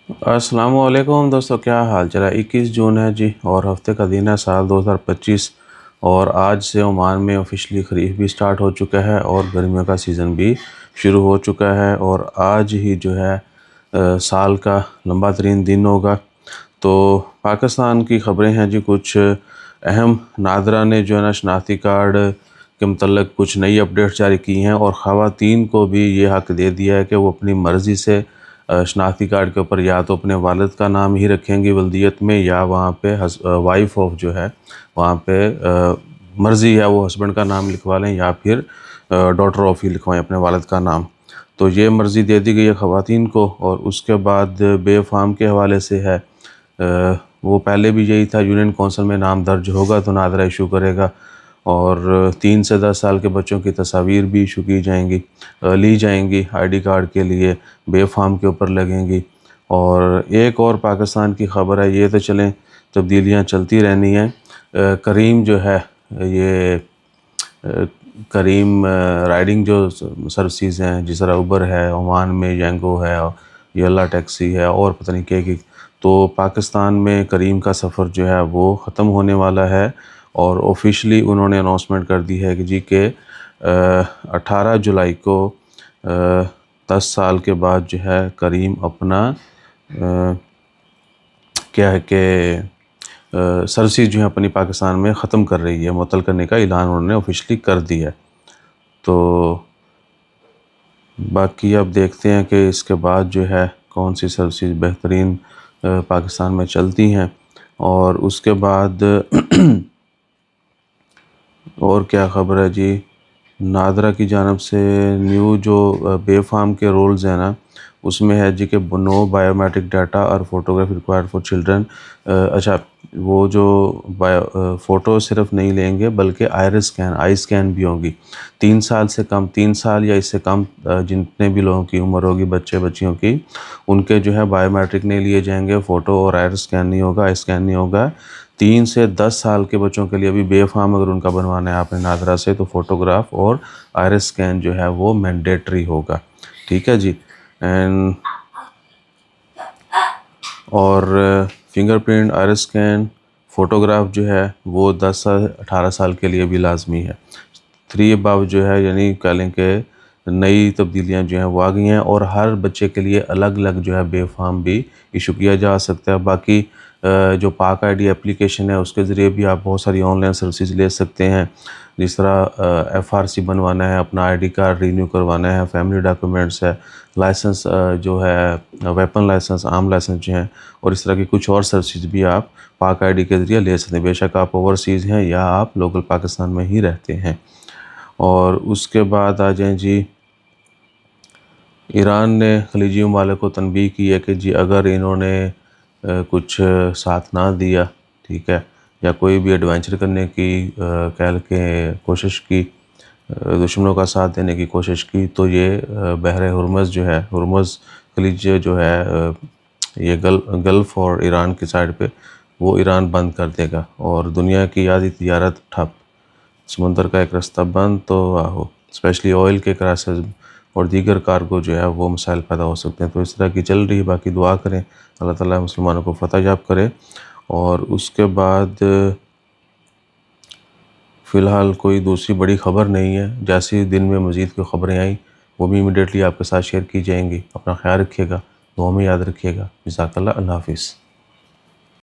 अस्सलाम वालेकुम दोस्तों, क्या हाल चल है। 21 जून है जी और हफ्ते का दिन है, साल 2025। और आज से ओमान में ऑफिशियली खरीफ भी स्टार्ट हो चुका है और गर्मियों का सीज़न भी शुरू हो चुका है। और आज ही जो है साल का लंबा तरीन दिन होगा। तो पाकिस्तान की ख़बरें हैं जी, कुछ अहम नादरा ने जो है ना शनाख्ती कार्ड के मतलब कुछ नई अपडेट जारी की हैं और ख़वातीन को भी ये हक़ दे दिया है कि वो अपनी मर्ज़ी से शनाख्ती कार्ड के ऊपर या तो अपने वालिद का नाम ही रखेंगी वल्दियत में, या वहाँ पे वाइफ ऑफ जो है वहाँ पे मर्ज़ी है वो हस्बैंड का नाम लिखवा लें या फिर डॉटर ऑफ ही लिखवाएं अपने वालिद का नाम। तो ये मर्ज़ी दे दी गई है ख़वातीन को। और उसके बाद बे फार्म के हवाले से है, वो पहले भी यही था, यूनियन कौंसिल में नाम दर्ज होगा तो नादरा इशू करेगा। और 3 से 10 साल के बच्चों की तस्वीर भी इशू की जाएंगी, ली जाएंगी आईडी कार्ड के लिए, बे फार्म के ऊपर लगेंगी। और एक और पाकिस्तान की ख़बर है, ये तो चलें तब्दीलियाँ चलती रहनी हैं। करीम जो है ये करीम राइडिंग जो सर्विसेज हैं, जिस तरह उबर है, ओमान में यंगो है, येला टैक्सी है और पता नहीं क्या की, तो पाकिस्तान में करीम का सफ़र जो है वो ख़त्म होने वाला है। और ऑफिशियली उन्होंने अनाउंसमेंट कर दी है कि जी के 18 जुलाई को 10 साल के बाद जो है करीम अपना क्या है कि सर्विसेज जो है अपनी पाकिस्तान में ख़त्म कर रही है, मुअत्तल करने का ऐलान उन्होंने ऑफिशियली कर दिया है। तो बाकी अब देखते हैं कि इसके बाद जो है कौन सी सर्विसेज बेहतरीन पाकिस्तान में चलती हैं। और उसके बाद और क्या ख़बर है जी, नादरा की जानब से न्यू जो बे फार्म के रोल्स हैं ना, उसमें है जी कि नो बायोमेट्रिक डाटा और फोटोग्राफ रिक्वायर्ड फॉर चिल्ड्रन। अच्छा, वो जो फ़ोटो सिर्फ नहीं लेंगे बल्कि आई स्कैन भी होगी। 3 साल से कम, 3 साल या इससे कम जितने भी लोगों की उम्र होगी, बच्चे बच्चियों की, उनके जो है बायोमेट्रिक नहीं लिए जाएंगे, फ़ोटो और आई स्कैन नहीं होगा, आई स्कैन नहीं होगा। 3 से 10 साल के बच्चों के लिए भी बे फार्म अगर उनका बनवाना है आपने नादरा से, तो फ़ोटोग्राफ और आइरिस स्कैन जो है वो मैंडेटरी होगा। ठीक है जी। एंड और फिंगरप्रिंट, आइरिस स्कैन, फ़ोटोग्राफ जो है वो 10 से 18 साल के लिए भी लाजमी है। 3 अबव जो है, यानी कह लें कि नई तब्दीलियाँ जो हैं वो आ गई हैं और हर बच्चे के लिए अलग अलग जो है बे फार्म भी इशू किया जा सकता है। बाकी जो पाक आईडी एप्लीकेशन है उसके ज़रिए भी आप बहुत सारी ऑनलाइन सर्विसेज ले सकते हैं। जिस तरह FRC बनवाना है, अपना आईडी कार्ड रीन्यू करवाना है, फैमिली डॉक्यूमेंट्स है, लाइसेंस जो है वेपन लाइसेंस, आर्म लाइसेंस जो हैं, और इस तरह की कुछ और सर्विसेज भी आप पाक आईडी के ज़रिए ले सकते हैं, बेशक आप ओवरसीज़ हैं या आप लोकल पाकिस्तान में ही रहते हैं। और उसके बाद आ जाएँ जी, ईरान ने खलीजी ममालिक को तनबीह की है कि जी अगर इन्होंने कुछ साथ ना दिया, ठीक है, या कोई भी एडवेंचर करने की कह के कोशिश की, दुश्मनों का साथ देने की कोशिश की, तो ये बहर हुर्मुज़ जो है, हुर्मुज़ खलीज जो है, ये गल्फ़ और ईरान की साइड पे, वो ईरान बंद कर देगा और दुनिया की आधी तिजारत ठप, समुंदर का एक रास्ता बंद, तो आहो स्पेशली ऑयल के क्राइसिस और दीगर कार्गो जो है वो मसाइल पैदा हो सकते हैं। तो इस तरह की चल रही है। बाकी दुआ करें अल्लाह ताला मुसलमानों को फ़तह याब करे। और उसके बाद फ़िलहाल कोई दूसरी बड़ी ख़बर नहीं है। जैसे ही दिन में मज़ीद कोई ख़बरें आई वो भी इमीडिएटली आपके साथ शेयर की जाएंगी। अपना ख्याल रखिएगा, दुआ में याद रखिएगा। जज़ाकल्लाह, अल्लाह हाफ़िज़।